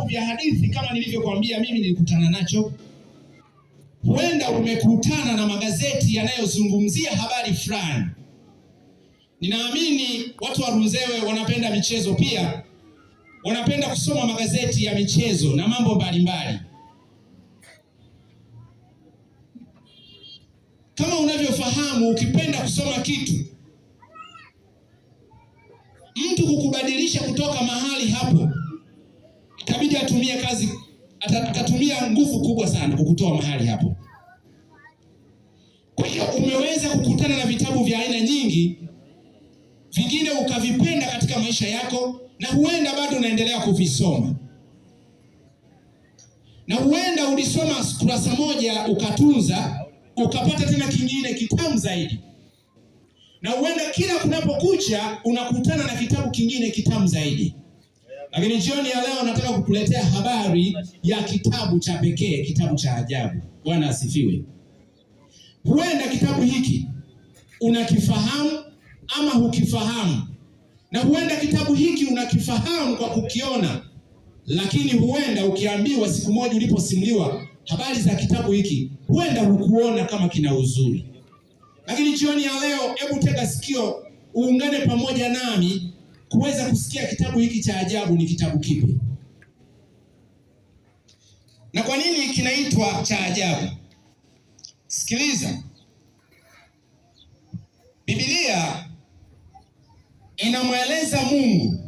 vya hadithi kama nilivyokuambia mimi nilikutana nacho. Huenda umekutana na magazeti yanayozungumzia habari fulani. Ninaamini watu wa Runzewe wanapenda michezo pia. Wanapenda kusoma magazeti ya michezo na mambo mbalimbali. Kama unavyofahamu, ukipenda kusoma kitu, mtu kukubadilisha kutoka mahali hapo, itabidi atatumia nguvu kubwa sana kukutoa mahali hapo. Kwa hiyo umeweza kukutana na vitabu vya aina nyingi, vingine ukavipenda katika maisha yako, na huenda bado unaendelea kuvisoma. Na huenda ulisoma kurasa moja ukatunza, ukapata tena kingine kitamu zaidi. Na huenda kila kunapokucha unakutana na kitabu kingine kitamu zaidi. Lakini jioni ya leo nataka kukuletea habari ya kitabu cha pekee, kitabu cha ajabu. Bwana asifiwe. Huenda kitabu hiki unakifahamu ama hukifahamu. Na huenda kitabu hiki unakifahamu kwa kukiona, lakini huenda ukiambiwa siku moja uliposimuliwa habari za kitabu hiki, huenda hukuona kama kina uzuri. Lakini jioni ya leo, hebu tega sikio, uungane pamoja nami kuweza kusikia kitabu hiki cha ajabu ni kitabu kipi. Na kwa nini kinaitwa cha ajabu? Sikiliza. Biblia inamweleza Mungu